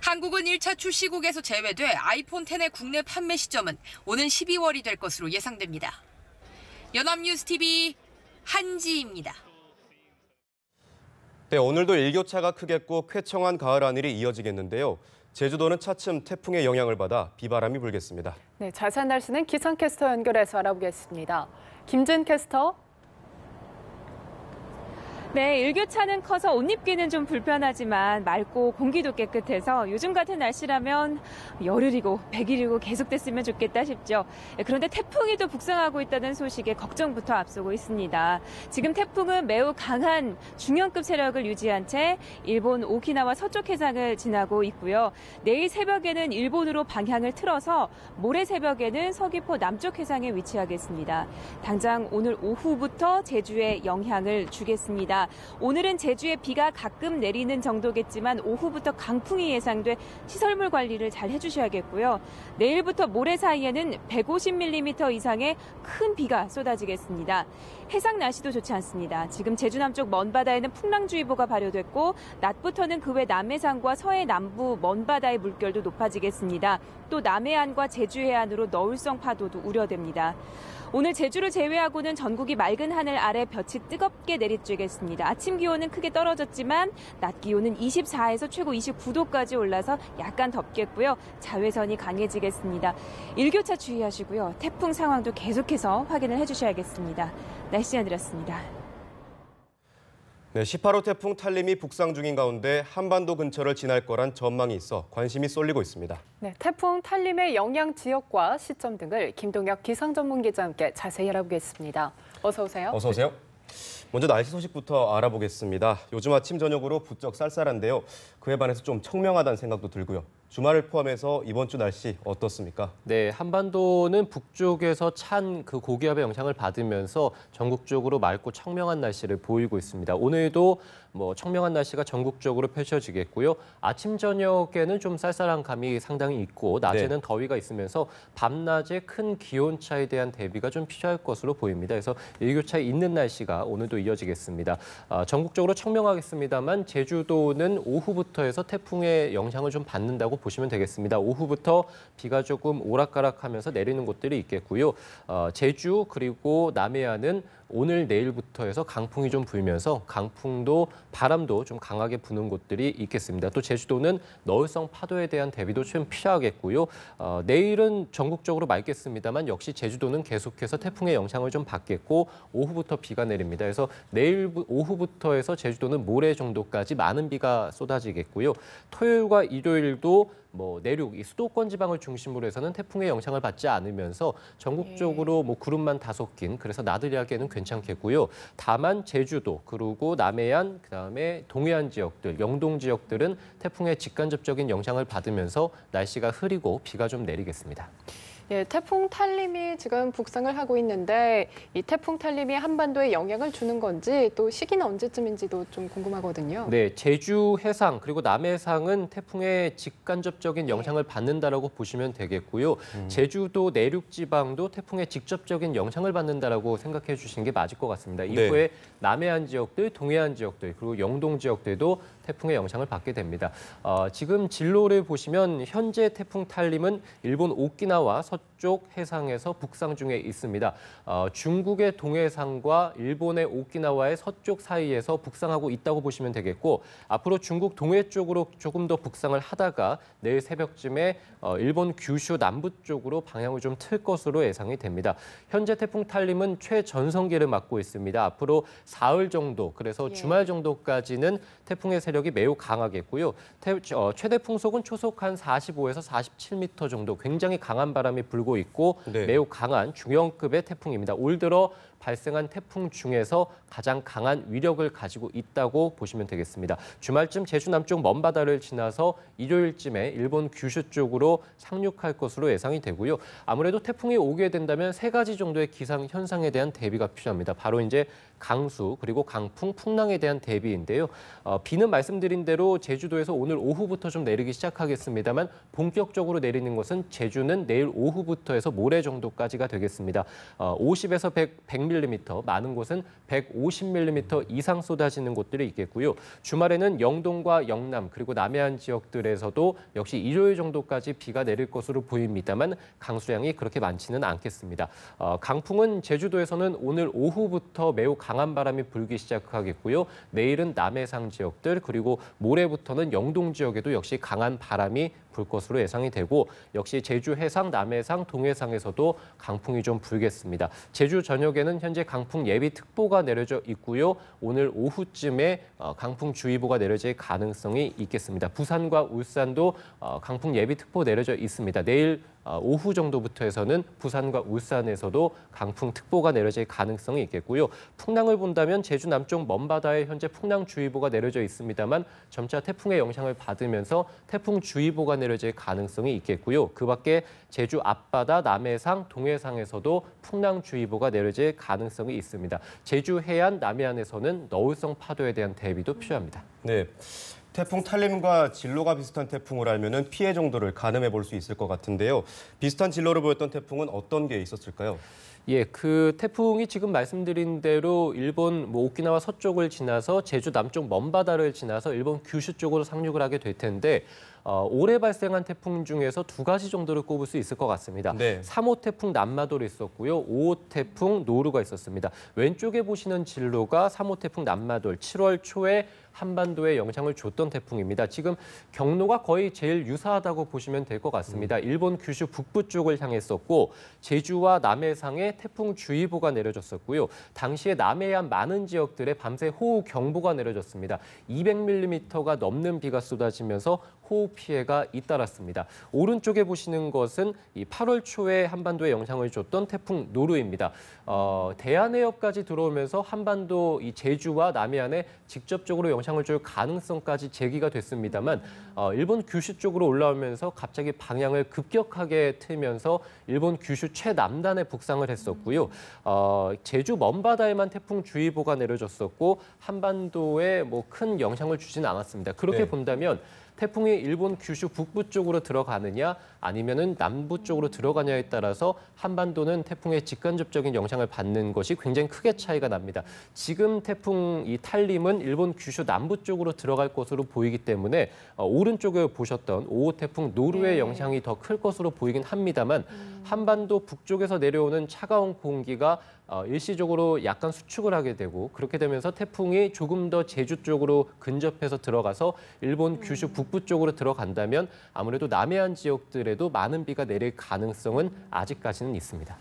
한국은 1차 출시국에서 제외돼 아이폰 X의 국내 판매 시점은 오는 12월이 될 것으로 예상됩니다. 연합뉴스TV 한지입니다. 네, 오늘도 일교차가 크겠고 쾌청한 가을 하늘이 이어지겠는데요. 제주도는 차츰 태풍의 영향을 받아 비바람이 불겠습니다. 네, 자세한 날씨는 기상캐스터 연결해서 알아보겠습니다. 김진 캐스터. 네, 일교차는 커서 옷 입기는 좀 불편하지만 맑고 공기도 깨끗해서 요즘 같은 날씨라면 열흘이고 100일이고 계속됐으면 좋겠다 싶죠. 그런데 태풍이 또 북상하고 있다는 소식에 걱정부터 앞서고 있습니다. 지금 태풍은 매우 강한 중형급 세력을 유지한 채 일본 오키나와 서쪽 해상을 지나고 있고요. 내일 새벽에는 일본으로 방향을 틀어서 모레 새벽에는 서귀포 남쪽 해상에 위치하겠습니다. 당장 오늘 오후부터 제주에 영향을 주겠습니다. 오늘은 제주에 비가 가끔 내리는 정도겠지만 오후부터 강풍이 예상돼 시설물 관리를 잘 해주셔야겠고요. 내일부터 모레 사이에는 150mm 이상의 큰 비가 쏟아지겠습니다. 해상 날씨도 좋지 않습니다. 지금 제주 남쪽 먼바다에는 풍랑주의보가 발효됐고 낮부터는 그 외 남해상과 서해 남부 먼바다의 물결도 높아지겠습니다. 또 남해안과 제주 해안으로 너울성 파도도 우려됩니다. 오늘 제주를 제외하고는 전국이 맑은 하늘 아래 볕이 뜨겁게 내리쬐겠습니다. 아침 기온은 크게 떨어졌지만 낮 기온은 24에서 최고 29도까지 올라서 약간 덥겠고요. 자외선이 강해지겠습니다. 일교차 주의하시고요. 태풍 상황도 계속해서 확인을 해주셔야겠습니다. 날씨 전해드렸습니다. 네, 18호 태풍 탈림이 북상 중인 가운데 한반도 근처를 지날 거란 전망이 있어 관심이 쏠리고 있습니다. 네, 태풍 탈림의 영향 지역과 시점 등을 김동혁 기상전문기자와 함께 자세히 알아보겠습니다. 어서 오세요. 어서 오세요. 먼저 날씨 소식부터 알아보겠습니다. 요즘 아침 저녁으로 부쩍 쌀쌀한데요. 그에 반해서 좀 청명하다는 생각도 들고요. 주말을 포함해서 이번 주 날씨 어떻습니까? 네, 한반도는 북쪽에서 찬 그 고기압의 영향을 받으면서 전국적으로 맑고 청명한 날씨를 보이고 있습니다. 오늘도 청명한 날씨가 전국적으로 펼쳐지겠고요. 아침 저녁에는 좀 쌀쌀한 감이 상당히 있고 낮에는 더위가 있으면서 밤낮의 큰 기온 차에 대한 대비가 좀 필요할 것으로 보입니다. 그래서 일교차에 있는 날씨가 오늘도 이어지겠습니다. 전국적으로 청명하겠습니다만 제주도는 오후부터 해서 태풍의 영향을 좀 받는다고 보시면 되겠습니다. 오후부터 비가 조금 오락가락하면서 내리는 곳들이 있겠고요. 제주 그리고 남해안은 오늘 내일부터 해서 강풍이 좀 불면서 강풍도 바람도 좀 강하게 부는 곳들이 있겠습니다. 또 제주도는 너울성 파도에 대한 대비도 좀 필요하겠고요. 내일은 전국적으로 맑겠습니다만 역시 제주도는 계속해서 태풍의 영향을 좀 받겠고 오후부터 비가 내립니다. 그래서 내일 오후부터 해서 제주도는 모레 정도까지 많은 비가 쏟아지겠고요. 토요일과 일요일도 내륙, 이 수도권 지방을 중심으로 해서는 태풍의 영향을 받지 않으면서 전국적으로 구름만 다소 낀 그래서 나들이하기에는 괜찮겠고요. 다만 제주도 그리고 남해안 그다음에 동해안 지역들, 영동 지역들은 태풍의 직간접적인 영향을 받으면서 날씨가 흐리고 비가 좀 내리겠습니다. 예, 태풍 탈림이 지금 북상을 하고 있는데 이 태풍 탈림이 한반도에 영향을 주는 건지 또 시기는 언제쯤인지도 좀 궁금하거든요. 네, 제주 해상 그리고 남해상은 태풍의 직간접적인 영향을 받는다라고 보시면 되겠고요. 제주도 내륙 지방도 태풍의 직접적인 영향을 받는다라고 생각해 주시는 게 맞을 것 같습니다. 이후에 남해안 지역들, 동해안 지역들 그리고 영동 지역들도 태풍의 영향을 받게 됩니다. 지금 진로를 보시면 현재 태풍 탈림은 일본 오키나와 서쪽 해상에서 북상 중에 있습니다. 중국의 동해상과 일본의 오키나와의 서쪽 사이에서 북상하고 있다고 보시면 되겠고 앞으로 중국 동해 쪽으로 조금 더 북상을 하다가 내일 새벽쯤에 일본 규슈 남부 쪽으로 방향을 좀 틀 것으로 예상이 됩니다. 현재 태풍 탈림은 최전성기를 맞고 있습니다. 앞으로 사흘 정도, 그래서 주말 정도까지는 태풍의 세력 세력이 매우 강하겠고요. 최대 풍속은 초속 한 45에서 47m 정도 굉장히 강한 바람이 불고 있고 네. 매우 강한 중형급의 태풍입니다. 올 들어 발생한 태풍 중에서 가장 강한 위력을 가지고 있다고 보시면 되겠습니다. 주말쯤 제주 남쪽 먼바다를 지나서 일요일쯤에 일본 규슈 쪽으로 상륙할 것으로 예상이 되고요. 아무래도 태풍이 오게 된다면 3가지 정도의 기상 현상에 대한 대비가 필요합니다. 바로 이제 강수 그리고 강풍, 풍랑에 대한 대비인데요. 비는 말씀드린 대로 제주도에서 오늘 오후부터 좀 내리기 시작하겠습니다만 본격적으로 내리는 것은 제주는 내일 오후부터 해서 모레 정도까지가 되겠습니다. 50에서 100mm, 많은 곳은 150mm 이상 쏟아지는 곳들이 있겠고요. 주말에는 영동과 영남 그리고 남해안 지역들에서도 역시 일요일 정도까지 비가 내릴 것으로 보입니다만 강수량이 그렇게 많지는 않겠습니다. 강풍은 제주도에서는 오늘 오후부터 매우 강한 바람이 불기 시작하겠고요. 내일은 남해상 지역들 그리고 모레부터는 영동 지역에도 역시 강한 바람이 불 것으로 예상이 되고 역시 제주 해상, 남해상, 동해상에서도 강풍이 좀 불겠습니다. 제주 전역에는 현재 강풍 예비특보가 내려져 있고요. 오늘 오후쯤에 강풍주의보가 내려질 가능성이 있겠습니다. 부산과 울산도 강풍 예비특보 내려져 있습니다. 내일 오후 정도부터 해서는 부산과 울산에서도 강풍특보가 내려질 가능성이 있겠고요. 풍랑을 본다면 제주 남쪽 먼바다에 현재 풍랑주의보가 내려져 있습니다만 점차 태풍의 영향을 받으면서 태풍주의보가 내려질 가능성이 있겠고요. 그 밖에 제주 앞바다, 남해상, 동해상에서도 풍랑주의보가 내려질 가능성이 있습니다. 제주 해안, 남해안에서는 너울성 파도에 대한 대비도 필요합니다. 네. 태풍 탈림과 진로가 비슷한 태풍을 알면은 피해 정도를 가늠해 볼 수 있을 것 같은데요. 비슷한 진로를 보였던 태풍은 어떤 게 있었을까요? 예, 그 태풍이 지금 말씀드린 대로 일본 오키나와 서쪽을 지나서 제주 남쪽 먼바다를 지나서 일본 규슈 쪽으로 상륙을 하게 될 텐데 올해 발생한 태풍 중에서 2가지 정도를 꼽을 수 있을 것 같습니다. 네. 3호 태풍 남마돌이 있었고요. 5호 태풍 노루가 있었습니다. 왼쪽에 보시는 진로가 3호 태풍 남마돌 7월 초에 한반도에 영향을 줬던 태풍입니다. 지금 경로가 거의 제일 유사하다고 보시면 될 것 같습니다. 일본 규슈 북부 쪽을 향했었고 제주와 남해상에 태풍주의보가 내려졌었고요. 당시에 남해안 많은 지역들에 밤새 호우경보가 내려졌습니다. 200mm가 넘는 비가 쏟아지면서 호우 피해가 잇따랐습니다. 오른쪽에 보시는 것은 이 8월 초에 한반도에 영향을 줬던 태풍 노루입니다. 대한해협까지 들어오면서 한반도 이 제주와 남해안에 직접적으로 영향을 줄 가능성까지 제기가 됐습니다만 일본 규슈 쪽으로 올라오면서 갑자기 방향을 급격하게 틀면서 일본 규슈 최남단에 북상을 했었고요. 제주 먼바다에만 태풍주의보가 내려졌었고 한반도에 큰 영향을 주지는 않았습니다. 그렇게 본다면 태풍이 일본 규슈 북부 쪽으로 들어가느냐 아니면은 남부 쪽으로 들어가냐에 따라서 한반도는 태풍의 직간접적인 영향을 받는 것이 굉장히 크게 차이가 납니다. 지금 태풍 이 탈림은 일본 규슈 남부 쪽으로 들어갈 것으로 보이기 때문에 오른쪽에 보셨던 5호 태풍 노루의 영향이 더 클 것으로 보이긴 합니다만 한반도 북쪽에서 내려오는 차가운 공기가 일시적으로 약간 수축을 하게 되고 그렇게 되면서 태풍이 조금 더 제주 쪽으로 근접해서 들어가서 일본 규슈 북부 쪽으로 들어간다면 아무래도 남해안 지역들에도 많은 비가 내릴 가능성은 아직까지는 있습니다.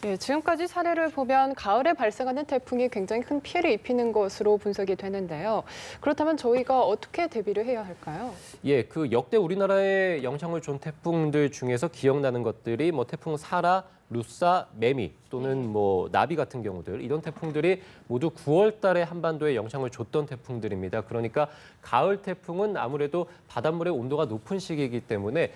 예, 지금까지 사례를 보면 가을에 발생하는 태풍이 굉장히 큰 피해를 입히는 것으로 분석이 되는데요. 그렇다면 저희가 어떻게 대비를 해야 할까요? 예, 그 역대 우리나라에 영향을 준 태풍들 중에서 기억나는 것들이 태풍 사라, 루사, 매미 또는 나비 같은 경우들 이런 태풍들이 모두 9월 달에 한반도에 영향을 줬던 태풍들입니다. 그러니까 가을 태풍은 아무래도 바닷물의 온도가 높은 시기이기 때문에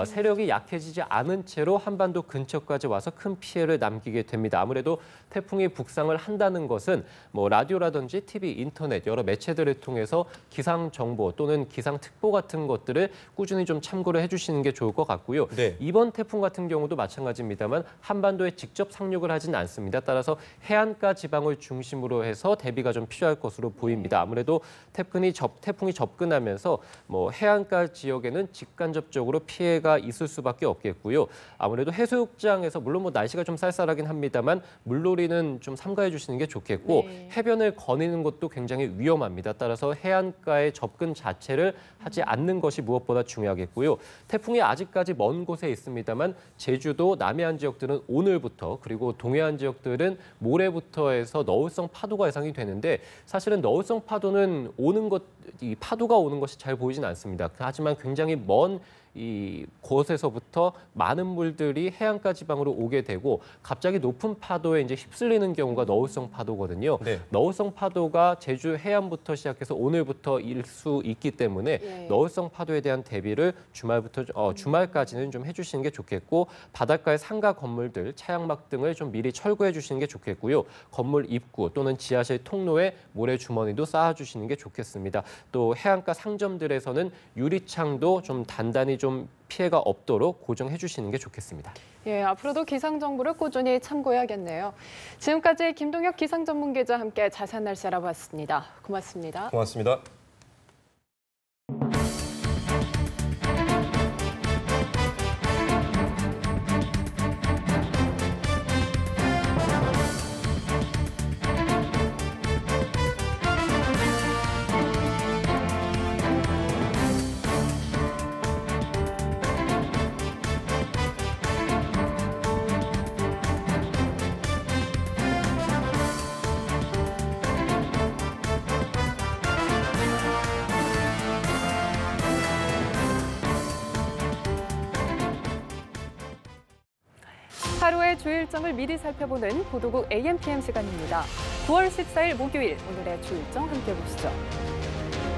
세력이 약해지지 않은 채로 한반도 근처까지 와서 큰 피해를 남기게 됩니다. 아무래도 태풍이 북상을 한다는 것은 라디오라든지 TV, 인터넷 여러 매체들을 통해서 기상 정보 또는 기상 특보 같은 것들을 꾸준히 좀 참고를 해주시는 게 좋을 것 같고요. 네. 이번 태풍 같은 경우도 마찬가지입니다만 한반도에 직접 상륙을 하진 않습니다. 따라서 해안가 지방을 중심으로 해서 대비가 좀 필요할 것으로 보입니다. 아무래도 태풍이 접근하면서 해안가 지역에는 직간접적으로 피해가 있을 수밖에 없겠고요. 아무래도 해수욕장에서 물론 날씨가 좀 쌀쌀하긴 합니다만 물놀이는 좀 삼가해 주시는 게 좋겠고 해변을 거니는 것도 굉장히 위험합니다. 따라서 해안가의 접근 자체를 하지 않는 것이 무엇보다 중요하겠고요. 태풍이 아직까지 먼 곳에 있습니다만 제주도, 남해안 지역들 지역들은 오늘부터 그리고 동해안 지역들은 모레부터 해서 너울성 파도가 예상이 되는데 사실은 너울성 파도는 이 파도가 오는 것이 잘 보이진 않습니다. 하지만 굉장히 먼 곳에서부터 많은 물들이 해안가 지방으로 오게 되고 갑자기 높은 파도에 이제 휩쓸리는 경우가 너울성 파도거든요. 네. 너울성 파도가 제주 해안부터 시작해서 오늘부터 일 수 있기 때문에 너울성 파도에 대한 대비를 주말까지는 좀 해주시는 게 좋겠고 바닷가의 상가 건물들, 차양막 등을 좀 미리 철거해 주시는 게 좋겠고요. 건물 입구 또는 지하실 통로에 모래 주머니도 쌓아주시는 게 좋겠습니다. 또 해안가 상점들에서는 유리창도 좀 단단히 좀 피해가 없도록 고정해 주시는 게 좋겠습니다. 예, 앞으로도 기상 정보를 꾸준히 참고해야겠네요. 지금까지 김동혁 기상 전문 기자와 함께 자세한 날씨 알아봤습니다. 고맙습니다. 고맙습니다. 하루의 주 일정을 미리 살펴보는 보도국 AM/PM 시간입니다. 9월 14일 목요일 오늘의 주 일정 함께 보시죠.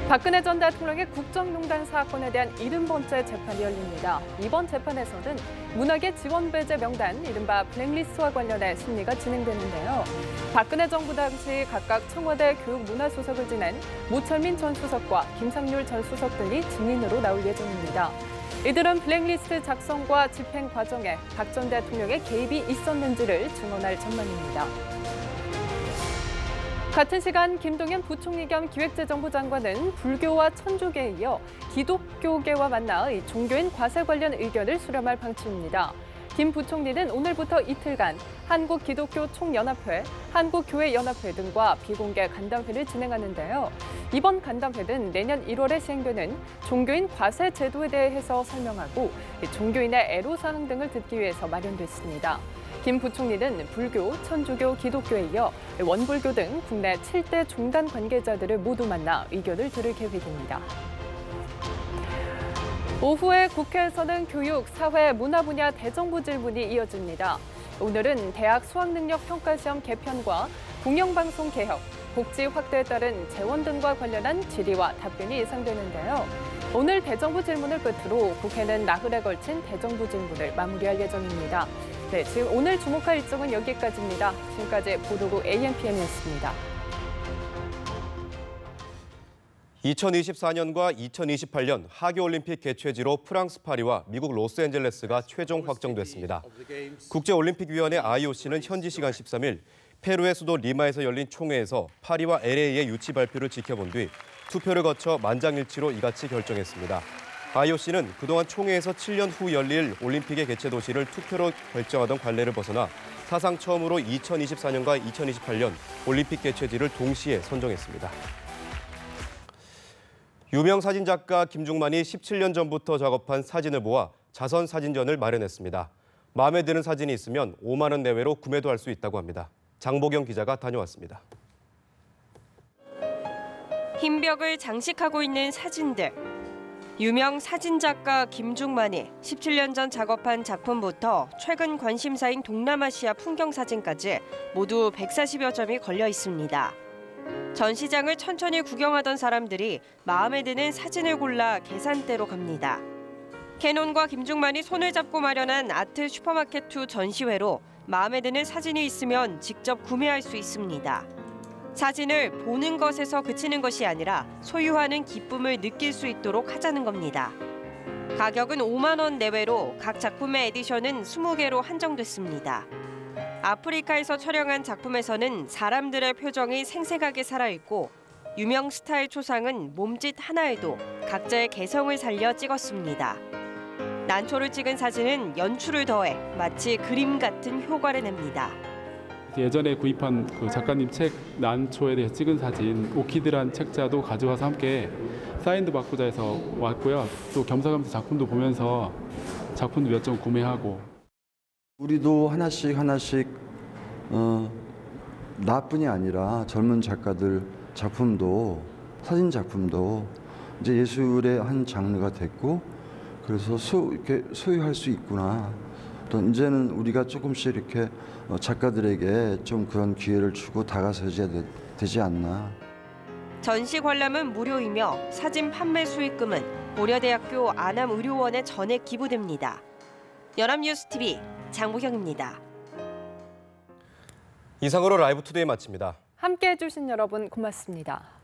박근혜 전 대통령의 국정농단 사건에 대한 70번째 재판이 열립니다. 이번 재판에서는 문학의 지원 배제 명단, 이른바 블랙리스트와 관련해 심리가 진행되는데요. 박근혜 정부 당시 각각 청와대 교육문화수석을 지낸 모철민 전 수석과 김상률 전 수석 등이 증인으로 나올 예정입니다. 이들은 블랙리스트 작성과 집행 과정에 박 전 대통령의 개입이 있었는지를 증언할 전망입니다. 같은 시간 김동연 부총리 겸 기획재정부 장관은 불교와 천주교에 이어 기독교계와 만나 종교인 과세 관련 의견을 수렴할 방침입니다. 김 부총리는 오늘부터 이틀간 한국기독교총연합회, 한국교회연합회 등과 비공개 간담회를 진행하는데요. 이번 간담회는 내년 1월에 시행되는 종교인 과세 제도에 대해서 설명하고 종교인의 애로사항 등을 듣기 위해서 마련됐습니다. 김 부총리는 불교, 천주교, 기독교에 이어 원불교 등 국내 7대 종단 관계자들을 모두 만나 의견을 들을 계획입니다. 오후에 국회에서는 교육, 사회, 문화 분야 대정부 질문이 이어집니다. 오늘은 대학 수학능력평가시험 개편과 공영방송 개혁, 복지 확대에 따른 재원 등과 관련한 질의와 답변이 예상되는데요. 오늘 대정부 질문을 끝으로 국회는 나흘에 걸친 대정부 질문을 마무리할 예정입니다. 네, 지금 오늘 주목할 일정은 여기까지입니다. 지금까지 보도국 AM/PM이었습니다. 2024년과 2028년 하계올림픽 개최지로 프랑스 파리와 미국 로스앤젤레스가 최종 확정됐습니다. 국제올림픽위원회 IOC는 현지 시간 13일 페루의 수도 리마에서 열린 총회에서 파리와 LA의 유치 발표를 지켜본 뒤 투표를 거쳐 만장일치로 이같이 결정했습니다. IOC는 그동안 총회에서 7년 후 열릴 올림픽의 개최 도시를 투표로 결정하던 관례를 벗어나 사상 처음으로 2024년과 2028년 올림픽 개최지를 동시에 선정했습니다. 유명 사진작가 김중만이 17년 전부터 작업한 사진을 모아 자선 사진전을 마련했습니다. 마음에 드는 사진이 있으면 5만 원 내외로 구매도 할 수 있다고 합니다. 장보경 기자가 다녀왔습니다. 흰 벽을 장식하고 있는 사진들. 유명 사진작가 김중만이 17년 전 작업한 작품부터 최근 관심사인 동남아시아 풍경사진까지 모두 140여 점이 걸려 있습니다. 전시장을 천천히 구경하던 사람들이 마음에 드는 사진을 골라 계산대로 갑니다. 캐논과 김중만이 손을 잡고 마련한 아트 슈퍼마켓2 전시회로 마음에 드는 사진이 있으면 직접 구매할 수 있습니다. 사진을 보는 것에서 그치는 것이 아니라 소유하는 기쁨을 느낄 수 있도록 하자는 겁니다. 가격은 5만 원 내외로 각 작품의 에디션은 20개로 한정됐습니다. 아프리카에서 촬영한 작품에서는 사람들의 표정이 생생하게 살아있고 유명 스타의 초상은 몸짓 하나에도 각자의 개성을 살려 찍었습니다. 난초를 찍은 사진은 연출을 더해 마치 그림 같은 효과를 냅니다. 예전에 구입한 그 작가님 책 난초에 대해서 찍은 사진 오키드란 책자도 가져와서 함께 사인도 받고자 해서 왔고요. 또 겸사겸사 작품도 보면서 작품도 몇 점 구매하고 우리도 하나씩 나뿐이 아니라 젊은 작가들 작품도 사진 작품도 이제 예술의 한 장르가 됐고 그래서 이렇게 소유할 수 있구나. 또 이제는 우리가 조금씩 이렇게 작가들에게 좀 그런 기회를 주고 다가서야 되지 않나. 전시 관람은 무료이며 사진 판매 수익금은 고려대학교 안암의료원에 전액 기부됩니다. 연합뉴스TV 장보경입니다. 이상으로 라이브 투데이 마칩니다. 함께해 주신 여러분 고맙습니다.